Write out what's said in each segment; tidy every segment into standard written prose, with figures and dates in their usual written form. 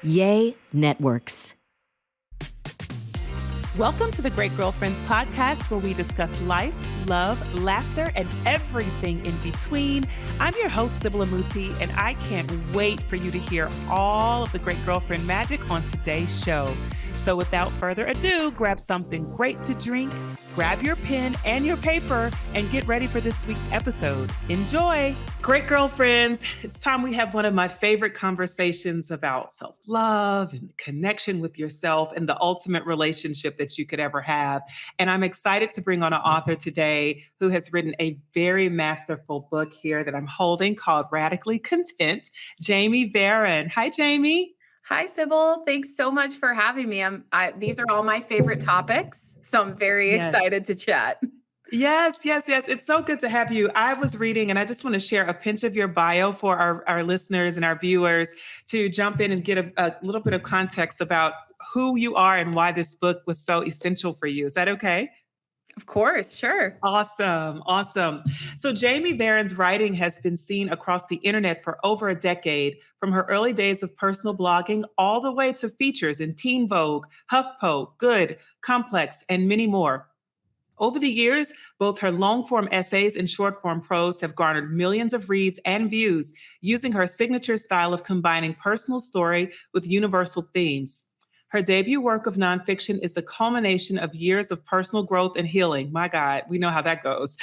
Yay Networks. Welcome to the Great Girlfriends podcast, where we discuss life, love, laughter, and everything in between. I'm your host, Sybil Amuti, and I can't wait for you to hear all of the Great Girlfriend magic on today's show. So without further ado, grab something great to drink, grab your pen and your paper, and get ready for this week's episode. Enjoy! Great Girlfriends, it's time we have one of my favorite conversations about self-love and connection with yourself and the ultimate relationship that you could ever have. And I'm excited to bring on an author today who has written a very masterful book here that I'm holding called Radically Content, Jamie Veron. Hi, Jamie. Hi, Sybil. Thanks so much for having me. These are all my favorite topics, so I'm very excited to chat. Yes. It's so good to have you. I was reading, and I just want to share a pinch of your bio for our listeners and our viewers to jump in and get a little bit of context about who you are and why this book was so essential for you. Is that okay? Of course, sure. Awesome. So Jamie Veron's writing has been seen across the internet for over a decade, from her early days of personal blogging all the way to features in Teen Vogue, HuffPo, Good, Complex, and many more. Over the years, both her long-form essays and short-form prose have garnered millions of reads and views, using her signature style of combining personal story with universal themes. Her debut work of nonfiction is the culmination of years of personal growth and healing. My God, we know how that goes.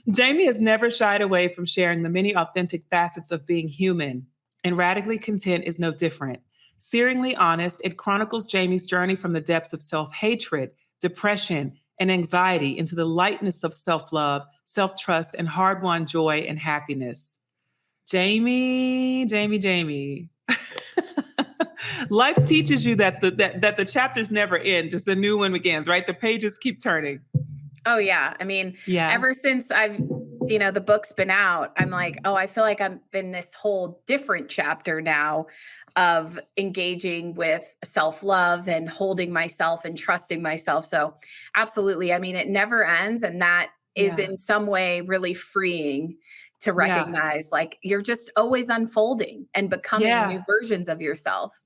Jamie has never shied away from sharing the many authentic facets of being human, and Radically Content is no different. Searingly honest, it chronicles Jamie's journey from the depths of self-hatred, depression, and anxiety into the lightness of self-love, self-trust, and hard-won joy and happiness. Jamie. Life teaches you that the chapters never end, just a new one begins, right? The pages keep turning. Oh, yeah. I mean, ever since the book's been out, I'm like, I feel like I'm in this whole different chapter now of engaging with self-love and holding myself and trusting myself. So absolutely. I mean, it never ends. And that is in some way really freeing to recognize like you're just always unfolding and becoming new versions of yourself.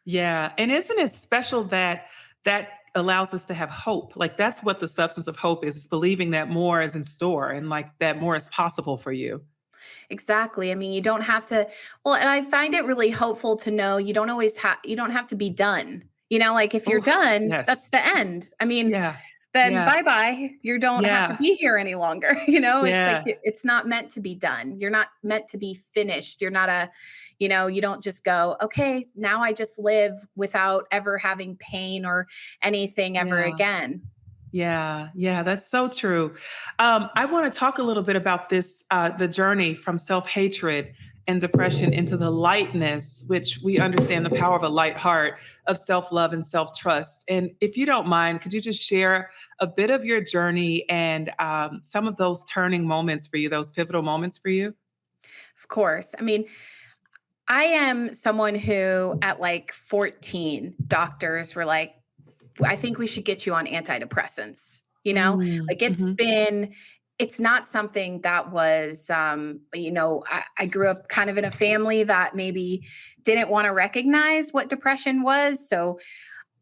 Yeah. And isn't it special that allows us to have hope? Like that's what the substance of hope is believing that more is in store and like that more is possible for you. Exactly. I mean, you don't have to, and I find it really hopeful to know you don't have to be done. Like if you're done, that's the end. I mean, then bye-bye. You don't have to be here any longer. It's like, it's not meant to be done. You're not meant to be finished. You're not you don't just go, okay, now I just live without ever having pain or anything ever again. Yeah, that's so true. I want to talk a little bit about this, the journey from self-hatred and depression into the lightness, which we understand the power of a light heart, of self-love and self-trust. And if you don't mind, could you just share a bit of your journey and some of those turning moments for you, those pivotal moments for you? Of course. I mean, I am someone who at like 14, doctors were like, I think we should get you on antidepressants, like it's not something that was, I grew up kind of in a family that maybe didn't want to recognize what depression was. So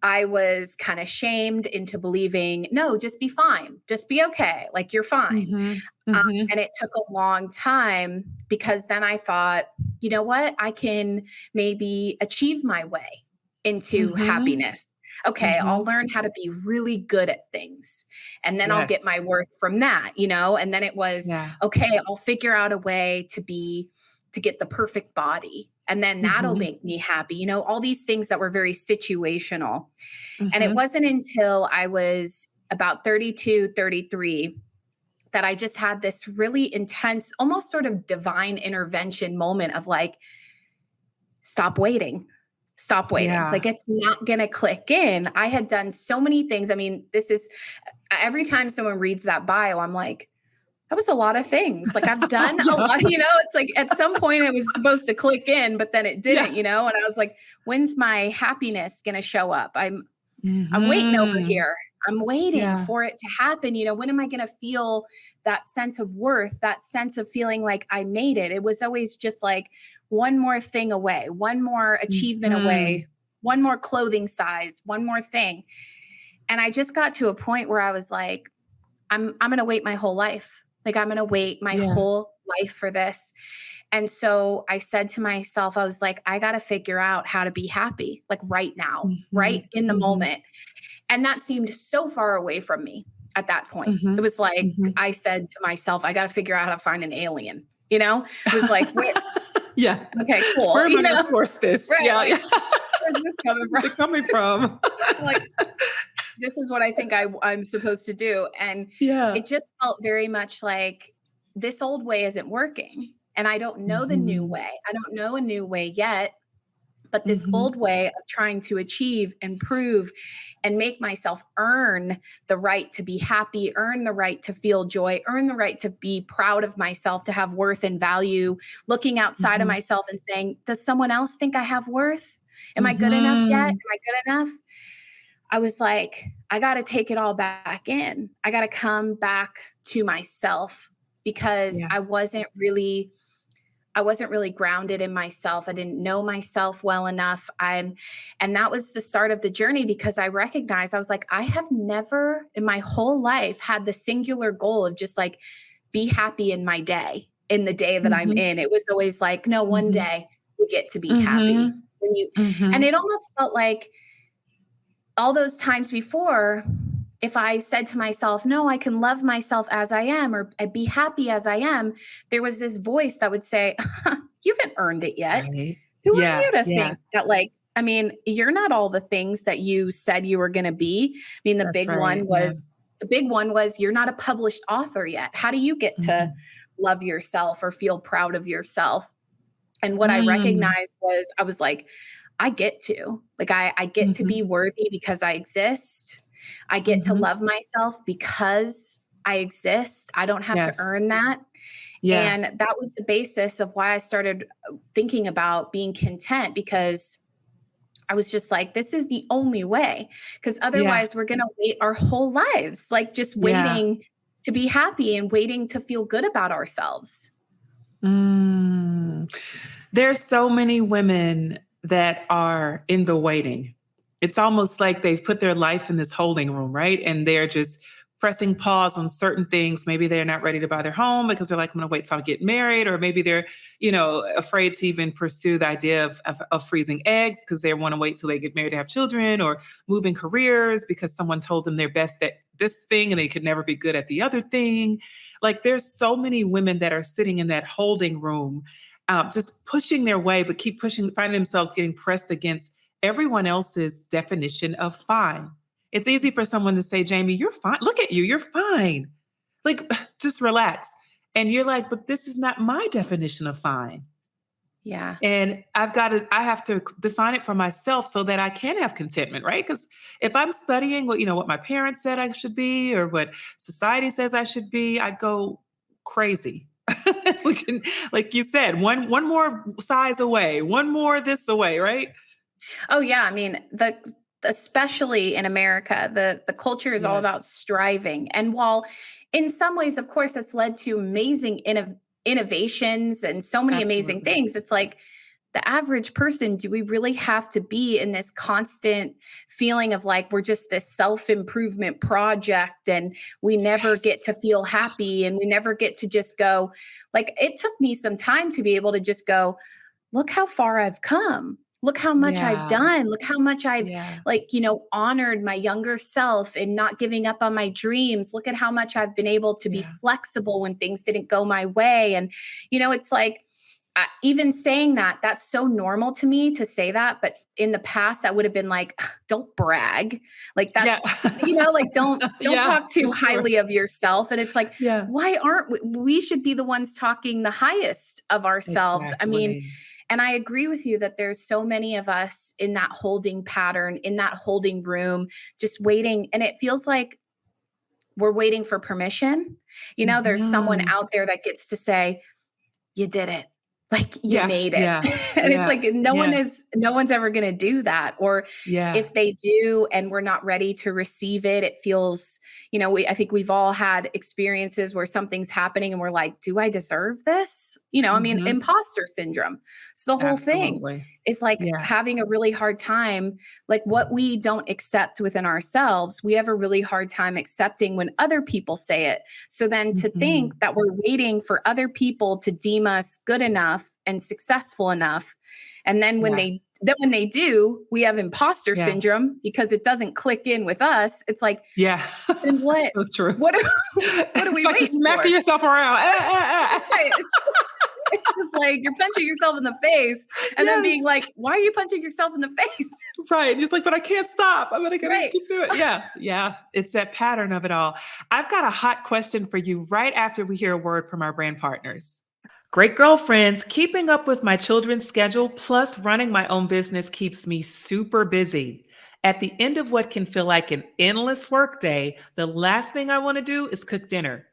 I was kind of shamed into believing, no, just be fine. Just be okay. Like you're fine. And it took a long time because then I thought, you know what? I can maybe achieve my way into happiness. Okay, I'll learn how to be really good at things. And then I'll get my worth from that, and then it was, okay, I'll figure out a way to get the perfect body. And then that'll make me happy, all these things that were very situational. And it wasn't until I was about 32, 33 that I just had this really intense, almost sort of divine intervention moment of like, stop waiting. Like it's not going to click in. I had done so many things. I mean, this is every time someone reads that bio, I'm like, that was a lot of things. Like I've done a lot, it's like at some point it was supposed to click in, but then it didn't, and I was like, when's my happiness going to show up? I'm waiting over here. I'm waiting for it to happen. When am I going to feel that sense of worth, that sense of feeling like I made it? It was always just like, one more thing away, one more achievement away, one more clothing size, one more thing. And I just got to a point where I was like, I'm going to wait my whole life. Like, I'm going to wait my whole life for this. And so I said to myself, I was like, I got to figure out how to be happy, like right now, right in the moment. And that seemed so far away from me at that point. It was like, I said to myself, I got to figure out how to find an alien, you know, it was like, where, okay, cool. Where am I going to source this? Right, like, where's this coming from? Where's it coming from? Like, this is what I think I'm supposed to do. And it just felt very much like this old way isn't working. And I don't know the new way. I don't know a new way yet. But this old way of trying to achieve and prove and make myself earn the right to be happy, earn the right to feel joy, earn the right to be proud of myself, to have worth and value, looking outside of myself and saying, does someone else think I have worth? Am I good enough yet? Am I good enough? I was like, I got to take it all back in. I got to come back to myself because I wasn't really grounded in myself. I didn't know myself well enough. And that was the start of the journey, because I recognized, I was like, I have never in my whole life had the singular goal of just like, be happy in my day, in the day that I'm in. It was always like, no, one day you get to be happy. And it almost felt like all those times before, if I said to myself, no, I can love myself as I am, or be happy as I am, there was this voice that would say, you haven't earned it yet. Right. Who are you to think that, like, I mean, you're not all the things that you said you were going to be. I mean, the big one was you're not a published author yet. How do you get to love yourself or feel proud of yourself? And what I recognized was, I was like, I get to, like, I get to be worthy because I exist. I get to love myself because I exist. I don't have to earn that. And that was the basis of why I started thinking about being content, because I was just like, this is the only way, because otherwise we're going to wait our whole lives, like just waiting to be happy and waiting to feel good about ourselves. There's so many women that are in the waiting. It's almost like they've put their life in this holding room, right? And they're just pressing pause on certain things. Maybe they're not ready to buy their home because they're like, I'm going to wait till I get married. Or maybe they're, afraid to even pursue the idea of freezing eggs because they want to wait till they get married to have children, or moving careers because someone told them they're best at this thing and they could never be good at the other thing. Like, there's so many women that are sitting in that holding room, just pushing their way, but keep pushing, finding themselves getting pressed against everyone else's definition of fine. It's easy for someone to say, Jamie, you're fine. Look at you. You're fine. Like, just relax. And you're like, but this is not my definition of fine. Yeah. And I have to define it for myself so that I can have contentment, right? Because if I'm studying what my parents said I should be, or what society says I should be, I'd go crazy. We can, like you said, one more size away, one more this away, right? Oh yeah. I mean, especially in America, the culture is all about striving. And while in some ways, of course, it's led to amazing innovations and so many amazing things, it's like, the average person, do we really have to be in this constant feeling of like, we're just this self-improvement project and we never get to feel happy, and we never get to just go, like, it took me some time to be able to just go, look how far I've come. Look how much I've done. Look how much I've honored my younger self and not giving up on my dreams. Look at how much I've been able to be flexible when things didn't go my way. And, it's like, even saying that, that's so normal to me to say that. But in the past, that would have been like, don't brag. Like, that's, like, don't talk too highly of yourself. And it's like, why aren't we should be the ones talking the highest of ourselves? Exactly. I mean, and I agree with you that there's so many of us in that holding pattern, in that holding room, just waiting. And it feels like we're waiting for permission. There's someone out there that gets to say, you did it. like you Yeah. made it. Yeah. And it's Yeah. like, no one's ever going to do that. Or Yeah. if they do, and we're not ready to receive it, it feels, I think we've all had experiences where something's happening and we're like, do I deserve this? I mean, Mhm. imposter syndrome. It's the whole thing. Absolutely. It's like Yeah. having a really hard time, like what we don't accept within ourselves, we have a really hard time accepting when other people say it. So then to Mhm. think that we're waiting for other people to deem us good enough and successful enough. And then when they do, we have imposter Yeah. syndrome because it doesn't click in with us. It's like, Yeah. then what? So true. What are It's we like you're waiting smacking for? yourself around. Right. It's just like you're punching yourself in the face and then being Yes. like, why are you punching yourself in the face? Right. It's like, but I can't stop. I'm gonna Right. keep doing it. Yeah. Yeah. It's that pattern of it all. I've got a hot question for you right after we hear a word from our brand partners. Great girlfriends, keeping up with my children's schedule plus running my own business keeps me super busy. At the end of what can feel like an endless workday, the last thing I want to do is cook dinner.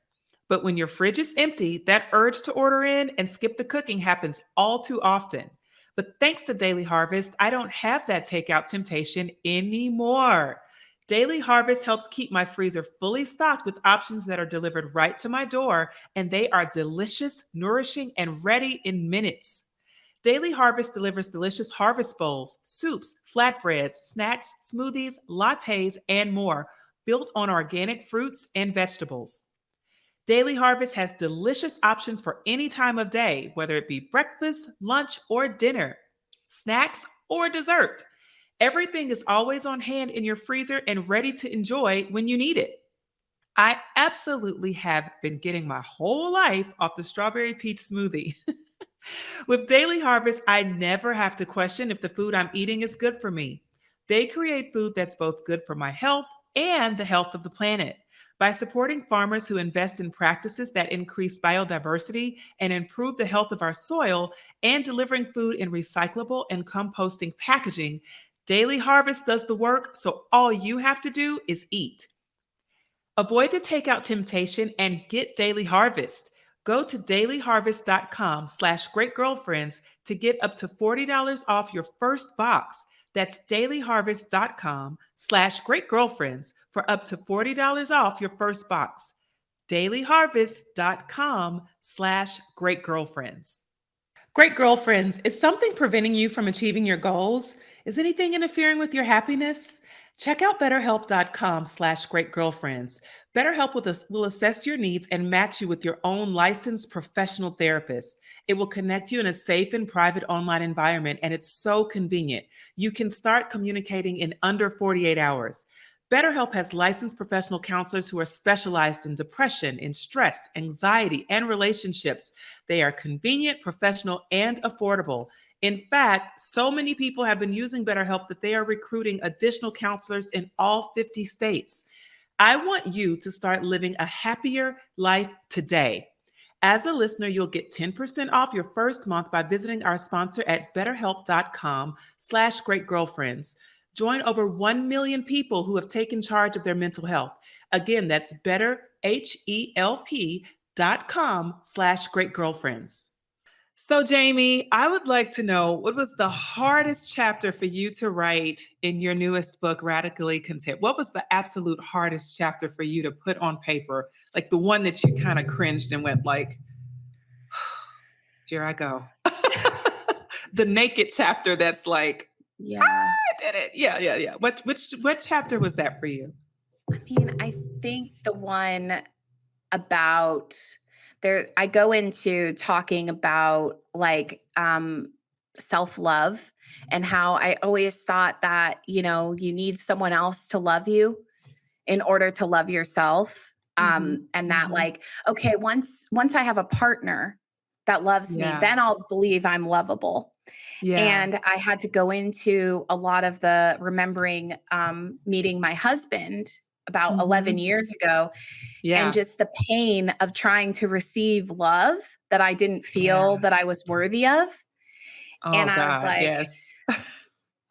But when your fridge is empty, that urge to order in and skip the cooking happens all too often. But thanks to Daily Harvest, I don't have that takeout temptation anymore. Daily Harvest helps keep my freezer fully stocked with options that are delivered right to my door, and they are delicious, nourishing, and ready in minutes. Daily Harvest delivers delicious harvest bowls, soups, flatbreads, snacks, smoothies, lattes, and more, built on organic fruits and vegetables. Daily Harvest has delicious options for any time of day, whether it be breakfast, lunch, or dinner, snacks, or dessert. Everything is always on hand in your freezer and ready to enjoy when you need it. I absolutely have been getting my whole life off the strawberry peach smoothie. With Daily Harvest, I never have to question if the food I'm eating is good for me. They create food that's both good for my health and the health of the planet. By supporting farmers who invest in practices that increase biodiversity and improve the health of our soil, and delivering food in recyclable and composting packaging, Daily Harvest does the work, so all you have to do is eat. Avoid the takeout temptation and get Daily Harvest. Go to dailyharvest.com/greatgirlfriends to get up to $40 off your first box. That's dailyharvest.com/greatgirlfriends for up to $40 off your first box. dailyharvest.com/greatgirlfriends. Great girlfriends, is something preventing you from achieving your goals? Is anything interfering with your happiness? Check out betterhelp.com/greatgirlfriends. BetterHelp will assess your needs and match you with your own licensed professional therapist. It will connect you in a safe and private online environment, and it's so convenient. You can start communicating in under 48 hours. BetterHelp has licensed professional counselors who are specialized in depression, in stress, anxiety, and relationships. They are convenient, professional, and affordable. In fact, so many people have been using BetterHelp that they are recruiting additional counselors in all 50 states. I want you to start living a happier life today. As a listener, you'll get 10% off your first month by visiting our sponsor at betterhelp.com/greatgirlfriends. Join over 1 million people who have taken charge of their mental health. Again, that's betterhelp.com/greatgirlfriends. So, Jamie, I would like to know, what was the hardest chapter for you to write in your newest book, Radically Content? What was the absolute hardest chapter for you to put on paper? Like the one that you kind of cringed and went like, here I go. The naked chapter that's like, Yeah. I did it. Yeah, yeah, yeah. What chapter was that for you? I mean, I think the one about there, I go into talking about like self-love and how I always thought that, you need someone else to love you in order to love yourself. Mhm, And that mhm. like, okay, once I have a partner that loves me, Yeah, then I'll believe I'm lovable. yeah. And I had to go into a lot of the remembering meeting my husband about 11 Mhm. years ago, and Yeah, just the pain of trying to receive love that I didn't yeah. feel that I was worthy of. Oh And God, yes.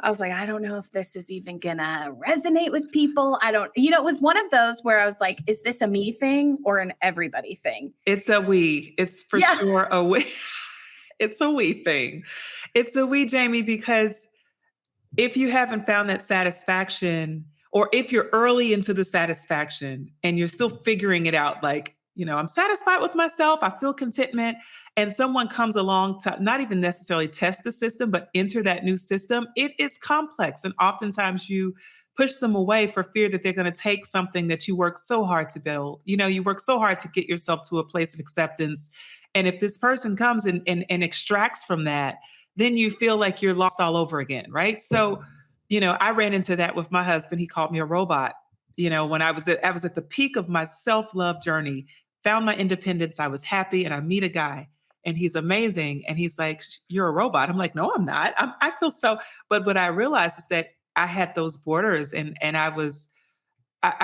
I was like, I don't know if this is even gonna resonate with people. I don't, it was one of those where I was like, is this a me thing or an everybody thing? It's a we. It's for Yeah. sure a we. It's a we thing. It's a we, Jamie, because if you haven't found that satisfaction, or if you're early into the satisfaction and you're still figuring it out, like, I'm satisfied with myself, I feel contentment, and someone comes along to not even necessarily test the system, but enter that new system, it is complex. And oftentimes you push them away for fear that they're going to take something that you work so hard to build. You work so hard to get yourself to a place of acceptance. And if this person comes and extracts from that, then you feel like you're lost all over again, right? So, I ran into that with my husband. He called me a robot. When I was at the peak of my self-love journey, found my independence, I was happy, and I meet a guy and he's amazing. And he's like, "You're a robot." I'm like, "No, I'm not. I feel so." But what I realized is that I had those borders, and I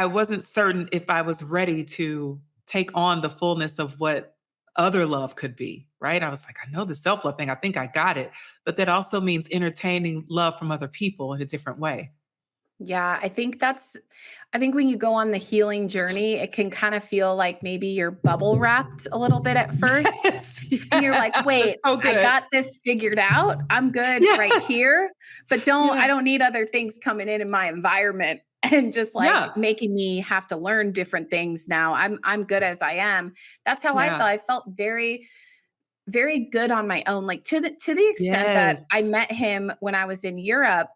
wasn't certain if I was ready to take on the fullness of what other love could be, right? I was like, I know the self-love thing. I think I got it. But that also means entertaining love from other people in a different way. Yeah, I think when you go on the healing journey, it can kind of feel like maybe you're bubble wrapped a little bit at first. Yes, And you're like, yeah, wait, that's so I good. got this figured out. I'm good right Yes, here. But I yeah, don't need other things coming in my environment and just like yeah, making me have to learn different things now. I'm good as I am. That's how I yeah. felt. I felt very, very good on my own. Like to the extent that Yes. I met him when I was in Europe.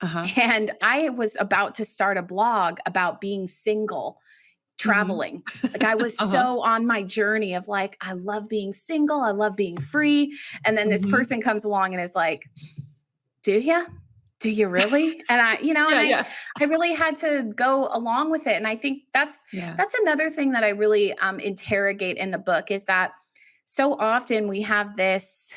Uh-huh. And I was about to start a blog about being single, Mhm. traveling. Like I was Uh-huh. so on my journey of like, I love being single. I love being free. And then this Mhm. person comes along and is like, do you? Do you really? And Yeah, yeah, I really had to go along with it. And I think yeah. that's another thing that I really interrogate in the book is that so often we have this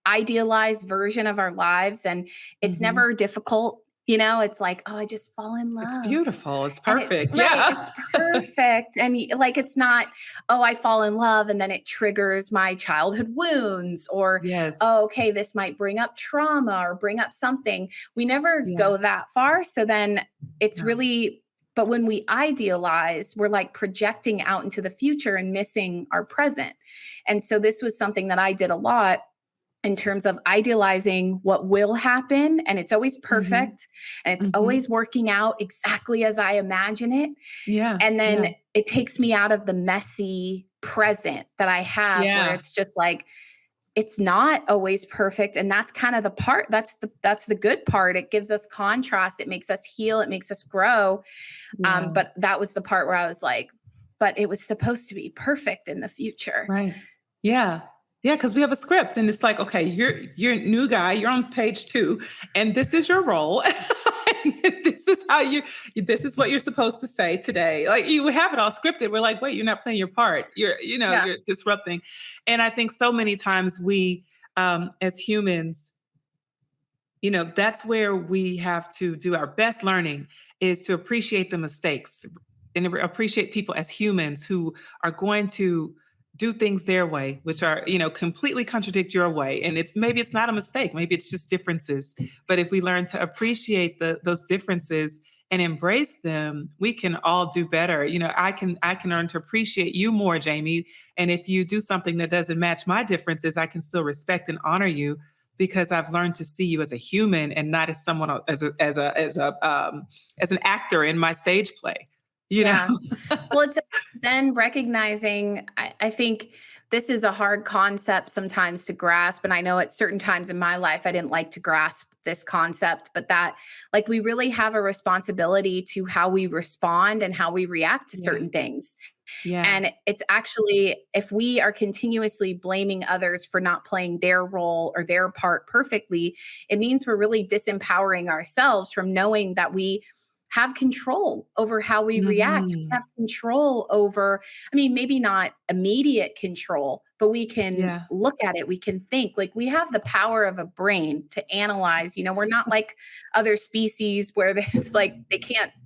idealized version of our lives and it's Mhm. never difficult. It's like, oh, I just fall in It's love. beautiful. It's And it perfect. right, Yeah. it's perfect, and like, it's not, "Oh, I fall in love, and then it triggers my childhood wounds," or, "Oh, Yes. okay, this might bring up trauma or bring up something." We never Yeah. go that far, so then it's No. really but when we idealize, we're, like, projecting out into the future and missing our present, and so this was something that I did a lot in terms of idealizing what will happen, and it's always Mhm. perfect and it's Mhm. always working out exactly as I imagine it. Yeah. And Yeah. then it takes me out of the messy present that I have where Yeah. it's just like it's not always perfect, and that's kind of the part that's the good part. It gives us contrast, it makes us heal, it makes us grow. Yeah. But that was the part where I was like, but it was supposed to be perfect in the future. Right. Yeah. Yeah, because we have a script and it's like, okay, you're a new guy, you're on page 2, and this is your role. And this is what you're supposed to say today. Like you have it all scripted. We're like, wait, you're not playing your part. Yeah. You're disrupting. And I think so many times we as humans, that's where we have to do our best learning is to appreciate the mistakes and appreciate people as humans who are going to do things their way, which are, completely contradict your way. And maybe it's not a mistake, maybe it's just differences. But if we learn to appreciate those differences and embrace them, we can all do better. I can learn to appreciate you more, Jamie. And if you do something that doesn't match my differences, I can still respect and honor you because I've learned to see you as a human and not as someone as an actor in my stage play. You know. Yeah. Well, it's then recognizing, I think this is a hard concept sometimes to grasp. And I know at certain times in my life, I didn't like to grasp this concept, but that like we really have a responsibility to how we respond and how we react to Yeah. certain things. Yeah. And it's actually, if we are continuously blaming others for not playing their role or their part perfectly, it means we're really disempowering ourselves from knowing that we have control over how we react. We Mhm. have control over, I mean, maybe not immediate control, but we can Yeah. look at it. We can think like we have the power of a brain to analyze. We're not like other species where it's like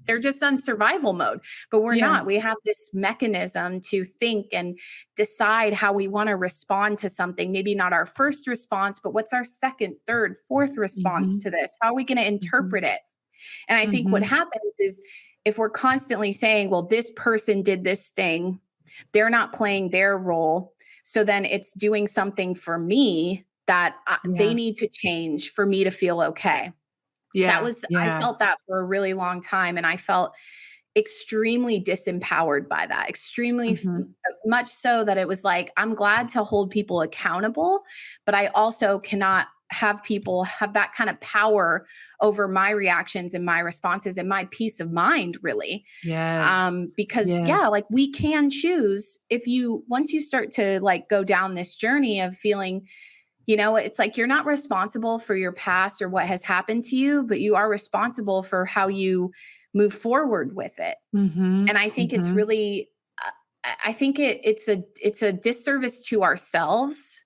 they're just on survival mode, but we're Yeah. not. We have this mechanism to think and decide how we want to respond to something. Maybe not our first response, but what's our second, third, fourth response Mhm. to this? How are we going to Mhm. interpret it? And I think what Mhm. happens is if we're constantly saying, well, this person did this thing, they're not playing their role. So then it's doing something for me that they Yeah. need to change for me to feel okay. Yeah. I Yeah. felt that for a really long time. And I felt extremely disempowered by that, extremely Mhm. much so that it was like, I'm glad to hold people accountable, but I also cannot have people have that kind of power over my reactions and my responses and my peace of mind, really. Yes. Because yeah, Yes. like we can choose if you, once you start to like go down this journey of feeling, it's like you're not responsible for your past or what has happened to you, but you are responsible for how you move forward with it. And Mhm. I think it's Mhm. really, I think it's a disservice to ourselves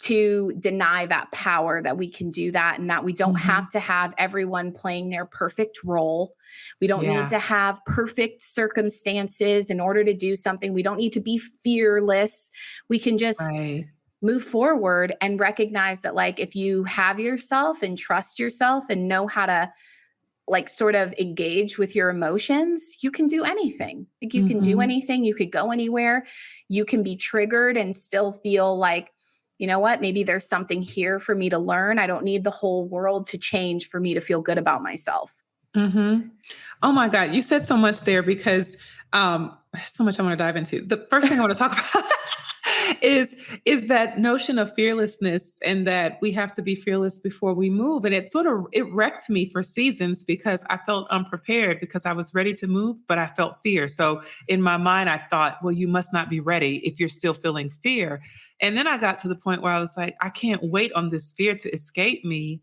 to deny that power that we can do that and that we don't Mhm. have to have everyone playing their perfect role. We don't need Yeah. to have perfect circumstances in order to do something. We don't need to be fearless. We can just Right. move forward and recognize that, like, if you have yourself and trust yourself and know how to like sort of engage with your emotions, you can do anything. Like you can do Mhm. anything, you could go anywhere. You can be triggered and still feel like, you know what, maybe there's something here for me to learn. I don't need the whole world to change for me to feel good about myself. Mhm. Oh my God, you said so much there because so much I want to dive into. The first thing I want to talk about is is that notion of fearlessness and that we have to be fearless before we move. And it wrecked me for seasons because I felt unprepared because I was ready to move, but I felt fear. So in my mind, I thought, well, you must not be ready if you're still feeling fear. And then I got to the point where I was like, I can't wait on this fear to escape me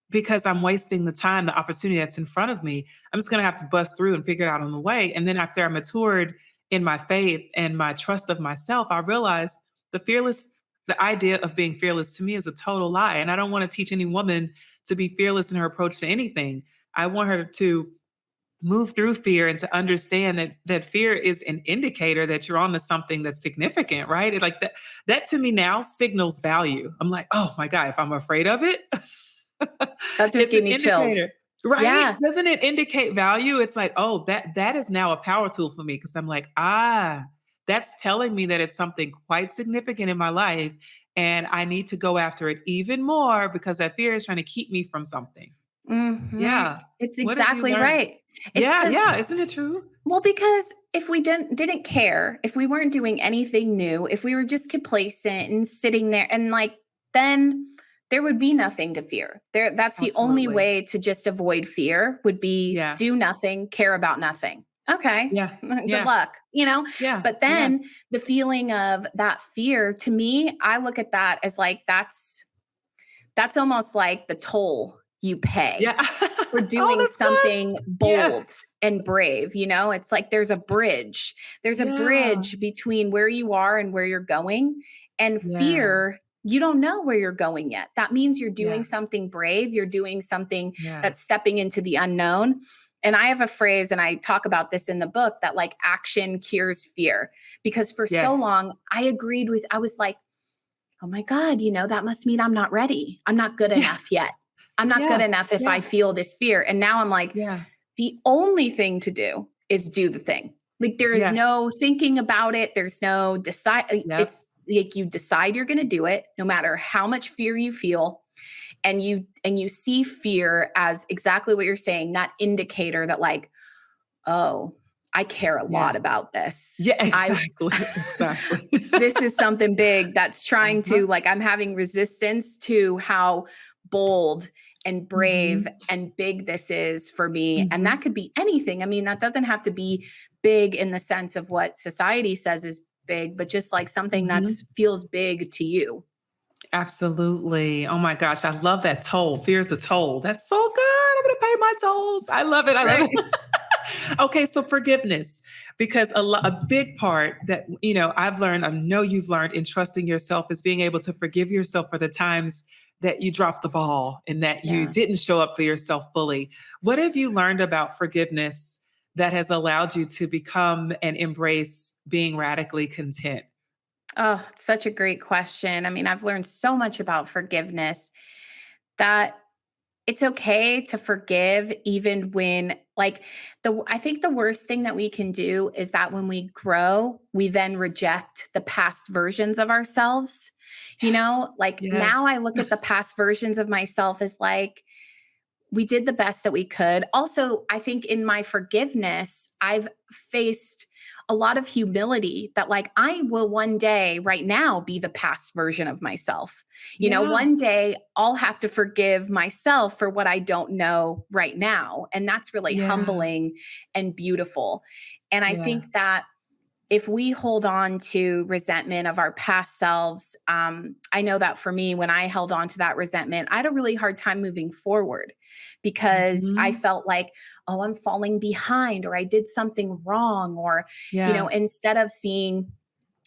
because I'm wasting the time, the opportunity that's in front of me. I'm just going to have to bust through and figure it out on the way. And then after I matured in my faith and my trust of myself, I realized the idea of being fearless to me is a total lie. And I don't want to teach any woman to be fearless in her approach to anything. I want her to move through fear and to understand that fear is an indicator that you're on to something that's significant, right? Like that to me now signals value. I'm like, oh my God, if I'm afraid of it, That just it's an gave me chills. indicator, right? Yeah. Doesn't it indicate value? It's like, oh, that is now a power tool for me because I'm like, that's telling me that it's something quite significant in my life, and I need to go after it even more because that fear is trying to keep me from something. Yeah. It's What have you exactly learned? right. It's Yeah, because, yeah. Isn't it true? well, because if we didn't care, if we weren't doing anything new, if we were just complacent and sitting there and like, then there would be nothing to fear. That's the only Absolutely. way to just avoid fear would be Yeah. do nothing, care about nothing. Okay. Yeah. Good Yeah. luck. Yeah. But Yeah. then the feeling of that fear, to me, I look at that as like that's almost like the toll you pay Yeah. for Oh, doing that's good. something bold Yes. and brave. It's like there's a bridge. There's a Yeah. bridge between where you are and where you're going. And Yeah. fear, you don't know where you're going yet. That means you're doing Yeah. something brave. You're doing something Yeah. that's stepping into the unknown. And I have a phrase, and I talk about this in the book, that like action cures fear. Because for so Yes. long, I was like, oh my God, that must mean I'm not ready. I'm not good Yeah. enough yet. I'm not Yeah. good enough if I Yeah. feel this fear. And now I'm like, Yeah. the only thing to do is do the thing. Like there is Yeah. no thinking about it. There's no decide. Yep. It's like you decide you're going to do it no matter how much fear you feel. And you see fear as exactly what you're saying, that indicator that like, oh, I care a Yeah. lot about this. Yeah, I exactly. Exactly. this is something big that's trying Uh-huh. to like I'm having resistance to how bold and brave Mhm. and big this is for me. And that Mhm. could be anything. I mean, that doesn't have to be big in the sense of what society says is big, but just like something that Mhm. feels big to you. Absolutely. Oh my gosh, I love that toll. Fear's the toll. That's so good. I'm gonna pay my tolls. I love it. I love Right. it. Okay, so forgiveness, because a big part that I've learned, I know you've learned in trusting yourself is being able to forgive yourself for the times that you dropped the ball and that you Yeah. didn't show up for yourself fully. What have you learned about forgiveness that has allowed you to become and embrace being radically content? Oh, it's such a great question. I mean, I've learned so much about forgiveness that it's okay to forgive even when I think the worst thing that we can do is that when we grow, we then reject the past versions of ourselves. Yes. Now Yes. I look at the past versions of myself as like, we did the best that we could. Also, I think in my forgiveness, I've faced a lot of humility that like I will one day right now be the past version of myself. Yeah. One day I'll have to forgive myself for what I don't know right now. And that's really Yeah. humbling and beautiful. And I Yeah. think that if we hold on to resentment of our past selves, I know that for me, when I held on to that resentment, I had a really hard time moving forward because I Mhm. felt like, oh, I'm falling behind or I did something wrong. Or, Yeah. instead of seeing,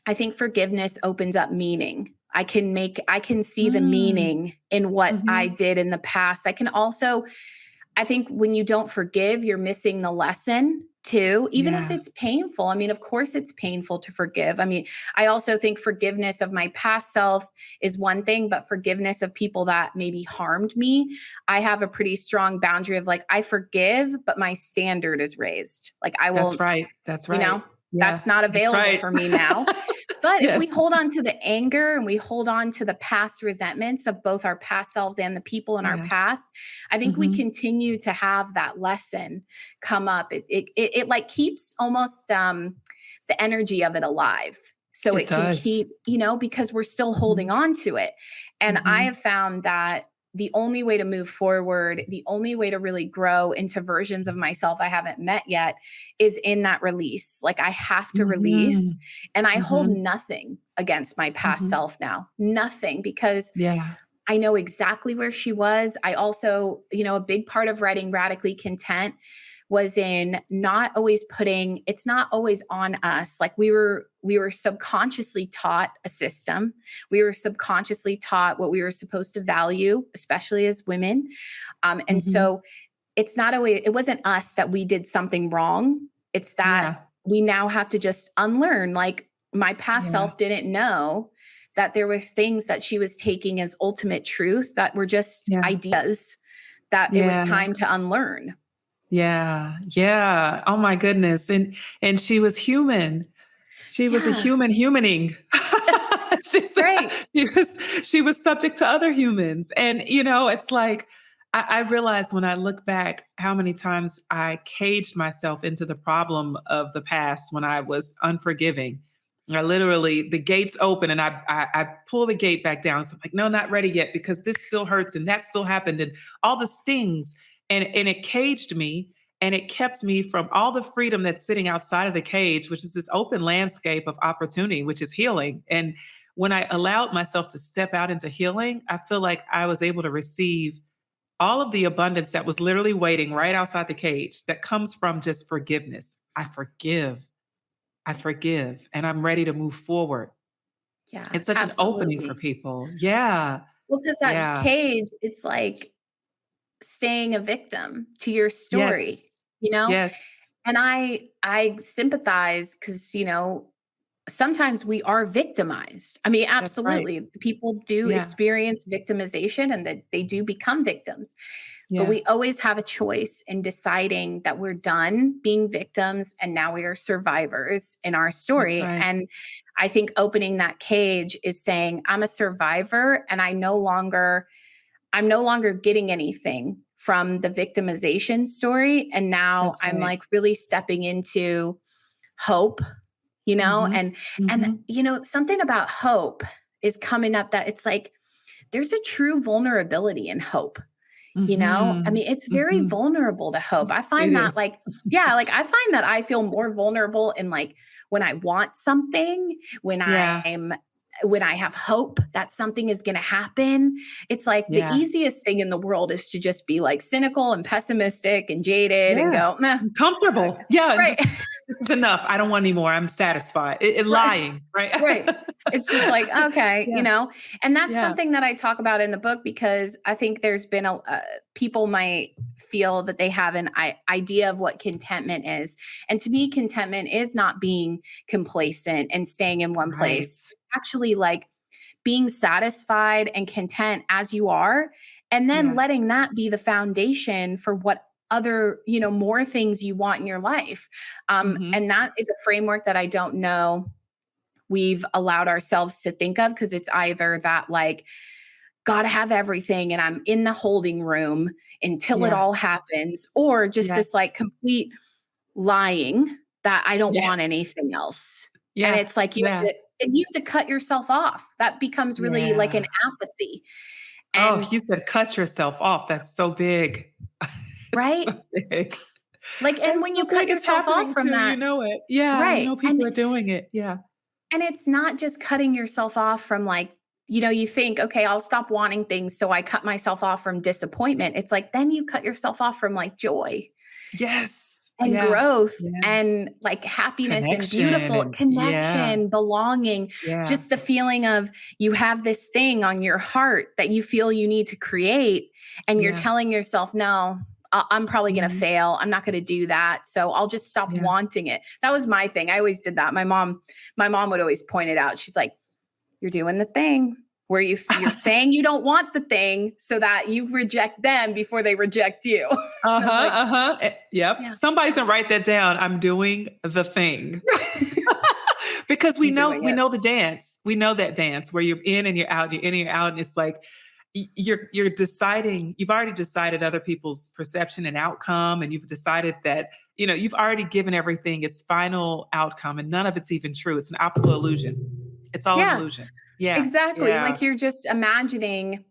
I think forgiveness opens up meaning. I can see the Mm. meaning in what I Mhm. did in the past. I think when you don't forgive, you're missing the lesson too, even if Yeah. it's painful. I mean, of course, it's painful to forgive. I mean, I also think forgiveness of my past self is one thing, but forgiveness of people that maybe harmed me, I have a pretty strong boundary of like, I forgive, but my standard is raised. Like, I That's will, right. That's you right. know, Yeah. that's not That's available right. for me now. But if we Yes. hold on to the anger and we hold on to the past resentments of both our past selves and the people in our Yeah. past, I think we Mhm. continue to have that lesson come up. It like keeps almost the energy of it alive. So It it can does. keep, because we're still holding Mhm. on to it. And I Mhm. have found that the only way to move forward, the only way to really grow into versions of myself I haven't met yet is in that release. Like I have to release, Mhm. and I hold Mhm. nothing against my past Mhm. self now. Nothing, because Yeah. I know exactly where she was. I also, a big part of writing Radically Content was in not always putting, it's not always on us. Like we were subconsciously taught a system. We were subconsciously taught what we were supposed to value, especially as women. And Mhm. so it wasn't us that we did something wrong. It's that Yeah. we now have to just unlearn. Like my past Yeah. self didn't know that there was things that she was taking as ultimate truth that were just Yeah. ideas that it was Yeah. time to unlearn. Yeah. Yeah. Oh my goodness. And she was human. She was a Yeah. human humaning. She's Right. she was subject to other humans. And it's like I realized when I look back how many times I caged myself into the problem of the past when I was unforgiving. I literally the gates open and I pull the gate back down. So I'm like, no, not ready yet because this still hurts and that still happened and all the stings. And it caged me and it kept me from all the freedom that's sitting outside of the cage, which is this open landscape of opportunity, which is healing. And when I allowed myself to step out into healing, I feel like I was able to receive all of the abundance that was literally waiting right outside the cage that comes from just forgiveness. I forgive, and I'm ready to move forward. Yeah, It's such an opening for absolutely. people. Yeah. Well, because that Yeah. cage, it's like staying a victim to your Yes. story, you know? Yes. And I sympathize because, sometimes we are victimized. I mean, That's right. absolutely. People do Yeah. experience victimization and that they do become victims. But Yeah. we always have a choice in deciding that we're done being victims and now we are survivors in our That's story. right. And I think opening that cage is saying, I'm a survivor and I'm no longer getting anything from the victimization story. And now That's I'm right. like really stepping into hope, Mhm. and Mhm. something about hope is coming up, that it's like there's a true vulnerability in hope. I Mhm. mean, it's very Mhm. vulnerable to hope. I It find that is. like, yeah, like I find that I feel more vulnerable in like when I want something, when Yeah. I'm when I have hope that something is going to happen. It's like the Yeah. easiest thing in the world is to just be like cynical and pessimistic and jaded and Yeah. go, "Meh." Comfortable. Yeah, and Right. just this is enough. I don't want any more. I'm satisfied. Right. Lying, right? Right. It's just like, okay, Yeah. and that's Yeah. something that I talk about in the book because I think there's been people might feel that they have an idea of what contentment is. And to me, contentment is not being complacent and staying in one Right. place. Actually, like being satisfied and content as you are And then letting that be the foundation for what other, more things you want in your life. And that is a framework that I don't know we've allowed ourselves to think of, because it's either that like, gotta have everything and I'm in the holding room until it all happens, or just this like complete lying that I don't want anything else. And it's like you have to cut yourself off. That becomes really like an apathy. And you said cut yourself off. That's so big. right? So big. Like, and when you cut yourself off from that, you know it. Yeah. right. You know, people are doing it. Yeah. And it's not just cutting yourself off from like, you think, okay, I'll stop wanting things, so I cut myself off from disappointment. It's like, then you cut yourself off from like joy. Yes. And growth and like happiness and beautiful connection, belonging, just the feeling of you have this thing on your heart that you feel you need to create, and you're telling yourself, no, I'm probably going to fail. I'm not going to do that. So I'll just stop wanting it. That was my thing. I always did that. My mom would always point it out. She's like, you're doing the thing where you're saying you don't want the thing so that you reject them before they reject you. Yep. Somebody's gonna write that down. I'm doing the thing. Because we know the dance. We know that dance where you're in and you're out, you're in and you're out. And it's like, you're deciding, you've already decided other people's perception and outcome. And you've decided that, you've already given everything its final outcome, and none of it's even true. It's an optical illusion. It's all an illusion. Yeah, exactly. Like you're just imagining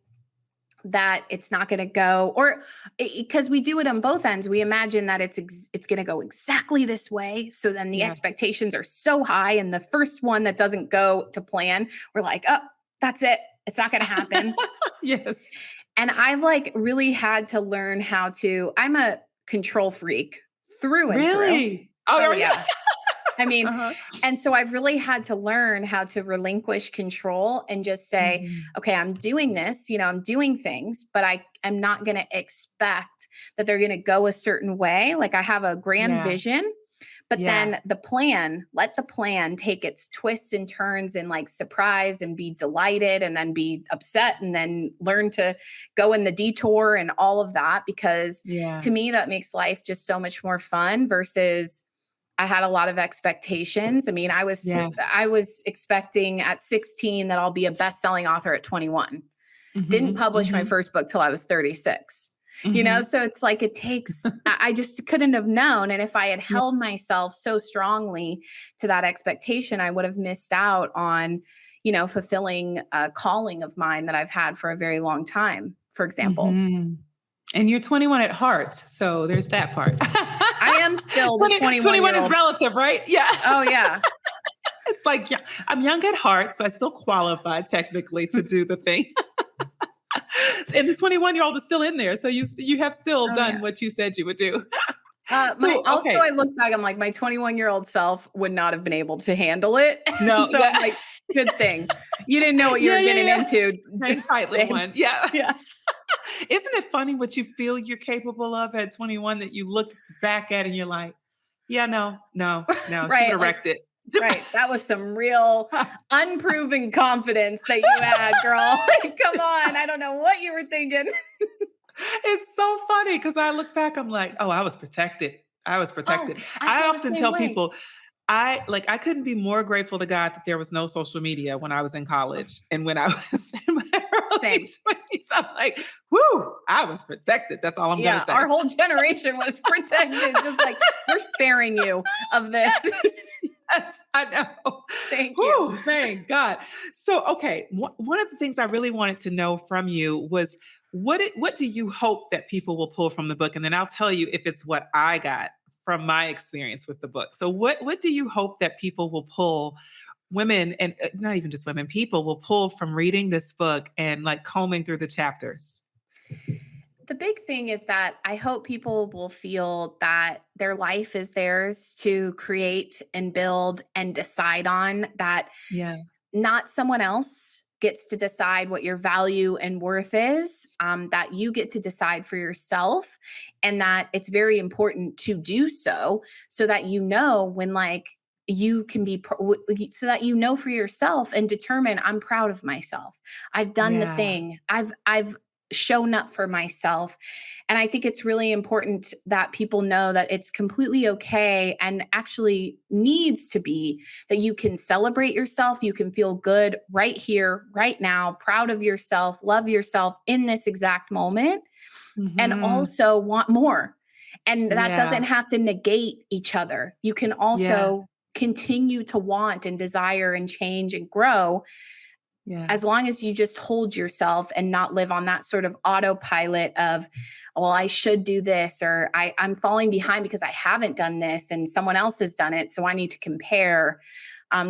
that it's not going to go, or because we do it on both ends. We imagine that it's going to go exactly this way. So then the expectations are so high, and the first one that doesn't go to plan, we're like, oh, that's it. It's not going to happen. Yes. And I've like really had to learn how to, I'm a control freak through and through. Oh yeah. I mean, and so I've really had to learn how to relinquish control and just say, okay, I'm doing this, I'm doing things, but I am not going to expect that they're going to go a certain way. Like I have a grand vision, but then let the plan take its twists and turns and like surprise and be delighted and then be upset and then learn to go in the detour and all of that. Because to me, that makes life just so much more fun versus I had a lot of expectations. I mean, I was expecting at 16 that I'll be a best-selling author at 21. Didn't publish my first book till I was 36. So it's like it takes, I just couldn't have known. And if I had held myself so strongly to that expectation, I would have missed out on, fulfilling a calling of mine that I've had for a very long time, for example. And you're 21 at heart. So there's that part. I am still the 21 is relative, right? Yeah. Oh, yeah. It's like, I'm young at heart, so I still qualify technically to do the thing. And the 21-year-old is still in there. So you have still done what you said you would do. I look back, I'm like, my 21-year-old self would not have been able to handle it. No. So I'm like, good thing. You didn't know what you were getting into. Hang tight, little one. Yeah. Yeah. Isn't it funny what you feel you're capable of at 21 that you look back at and you're like, no, right, she would have wrecked it. Right. That was some real unproven confidence that you had, girl. Like, come on. I don't know what you were thinking. It's so funny because I look back, I'm like, oh, I was protected. I often tell people, I couldn't be more grateful to God that there was no social media when I was in college and when I was in my early 20s. I'm like, whoo, I was protected. That's all I'm going to say. Our whole generation was protected. Just like, we're sparing you of this. Yes, I know. Thank you. Thank God. So, okay. One of the things I really wanted to know from you was what do you hope that people will pull from the book? And then I'll tell you if it's what I got from my experience with the book. So what do you hope that people will pull, women, and not even just women, people will pull from reading this book and like combing through the chapters? The big thing is that I hope people will feel that their life is theirs to create and build and decide on, that not someone else gets to decide what your value and worth is, that you get to decide for yourself, and that it's very important to do so that when like you can be, so that for yourself and determine, I'm proud of myself. I've done the thing. I've shown up for myself. And I think it's really important that people know that it's completely okay and actually needs to be that you can celebrate yourself. You can feel good right here, right now, proud of yourself, love yourself in this exact moment, and also want more. And that doesn't have to negate each other. You can also continue to want and desire and change and grow. As long as you just hold yourself and not live on that sort of autopilot of, well, I should do this, or I'm falling behind because I haven't done this and someone else has done it, so I need to compare.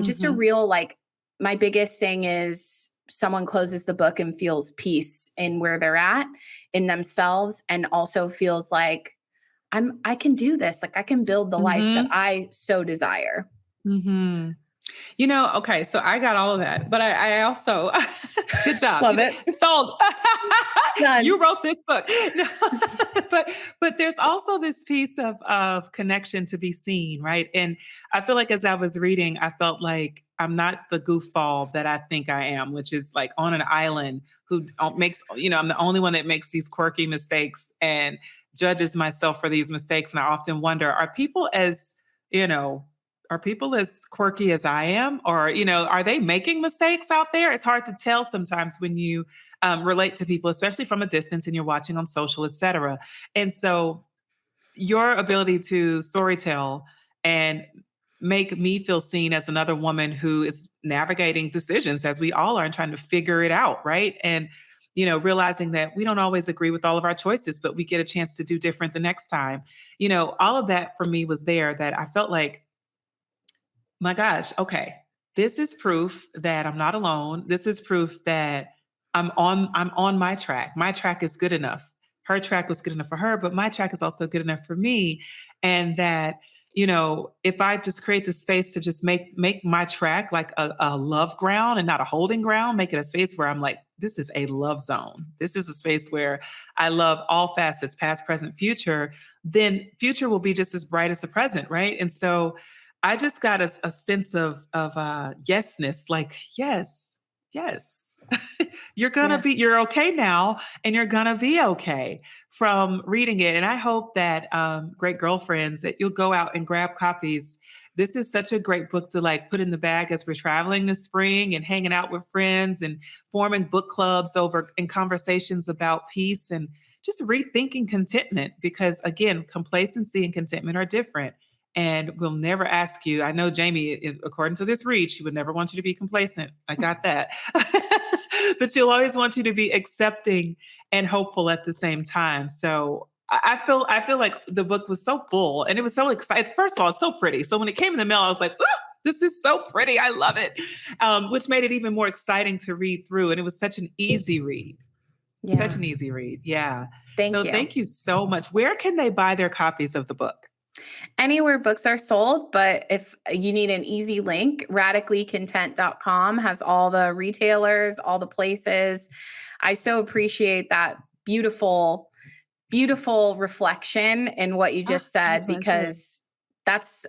Just a real, like, my biggest thing is someone closes the book and feels peace in where they're at in themselves, and also feels like I can do this. Like, I can build the life that I so desire. You know, okay, so I got all of that, but I also, good job. Love it. Sold. Done. You wrote this book. No, but there's also this piece of connection to be seen, right? And I feel like as I was reading, I felt like I'm not the goofball that I think I am, which is like on an island who makes, I'm the only one that makes these quirky mistakes and judges myself for these mistakes. And I often wonder, are people as quirky as I am? Or, are they making mistakes out there? It's hard to tell sometimes when you relate to people, especially from a distance and you're watching on social, et cetera. And so your ability to storytell and make me feel seen as another woman who is navigating decisions, as we all are, and trying to figure it out, right? And realizing that we don't always agree with all of our choices, but we get a chance to do different the next time. All of that for me was there, that I felt like, my gosh, okay, this is proof that I'm not alone. This is proof that I'm on my track. My track is good enough. Her track was good enough for her, but my track is also good enough for me. And that, if I just create the space to just make my track like a love ground and not a holding ground, make it a space where I'm like, this is a love zone. This is a space where I love all facets, past, present, future, then future will be just as bright as the present, right? And so I just got a sense of yesness, like, yes, you're you're okay now, and you're gonna be okay from reading it. And I hope that great girlfriends, that you'll go out and grab copies. This is such a great book to like put in the bag as we're traveling this spring and hanging out with friends and forming book clubs and conversations about peace and just rethinking contentment, because again, complacency and contentment are different. And we'll never ask you. I know Jamie, according to this read, she would never want you to be complacent. I got that. But she'll always want you to be accepting and hopeful at the same time. So I feel like the book was so full and it was so exciting. First of all, it's so pretty. So when it came in the mail, I was like, this is so pretty. I love it. Which made it even more exciting to read through. And it was such an easy read. Yeah. Such an easy read. Yeah. Thank you. Thank you so much. Where can they buy their copies of the book? Anywhere books are sold, but if you need an easy link, radicallycontent.com has all the retailers, all the places. I so appreciate that beautiful, beautiful reflection in what you just said, because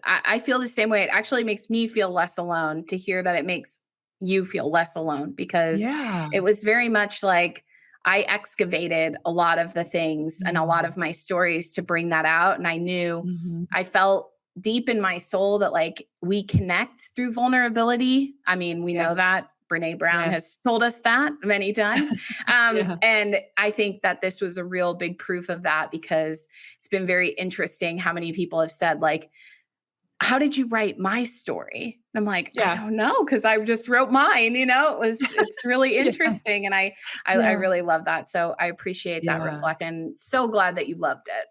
I feel the same way. It actually makes me feel less alone to hear that it makes you feel less alone, because it was very much like, I excavated a lot of the things and a lot of my stories to bring that out. And I knew I felt deep in my soul that like we connect through vulnerability. I mean, we know that Brene Brown has told us that many times. And I think that this was a real big proof of that, because it's been very interesting how many people have said like, how did you write my story? And I'm like, I don't know, because I just wrote mine, it's really interesting. And I really love that. So I appreciate that reflection. So glad that you loved it.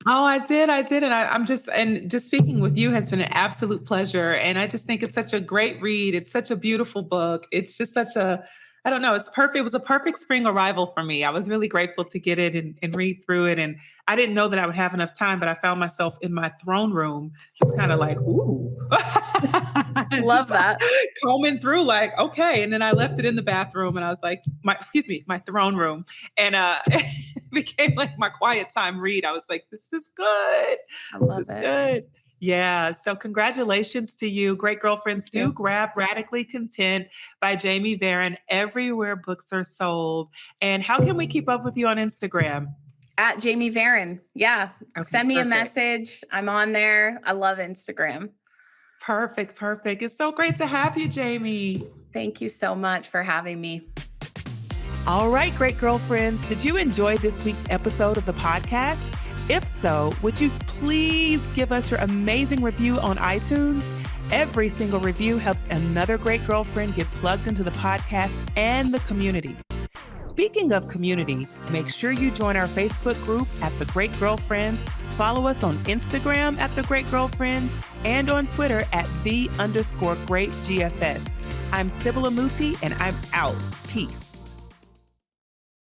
Oh, I did. And just speaking with you has been an absolute pleasure. And I just think it's such a great read. It's such a beautiful book. It's just I don't know. It's perfect. It was a perfect spring arrival for me. I was really grateful to get it and read through it. And I didn't know that I would have enough time, but I found myself in my throne room, just kind of like, ooh. Love that. Combing through like, okay. And then I left it in the bathroom and I was like, my throne room. And it became like my quiet time read. I was like, this is good. I love it. Good. Yeah. So congratulations to you. Great girlfriends, Thank do you. grab Radically Content by Jamie Veron everywhere books are sold. And how can we keep up with you on Instagram? At Jamie Varon. Yeah. Okay, Send me a perfect. message. I'm on there. I love Instagram. Perfect. Perfect. It's so great to have you, Jamie. Thank you so much for having me. All right, great girlfriends. Did you enjoy this week's episode of the podcast? If so, would you please give us your amazing review on iTunes? Every single review helps another great girlfriend get plugged into the podcast and the community. Speaking of community, make sure you join our Facebook group at The Great Girlfriends, follow us on Instagram at The Great Girlfriends, and on Twitter at _great GFS. I'm Sybil Amuti, and I'm out. Peace.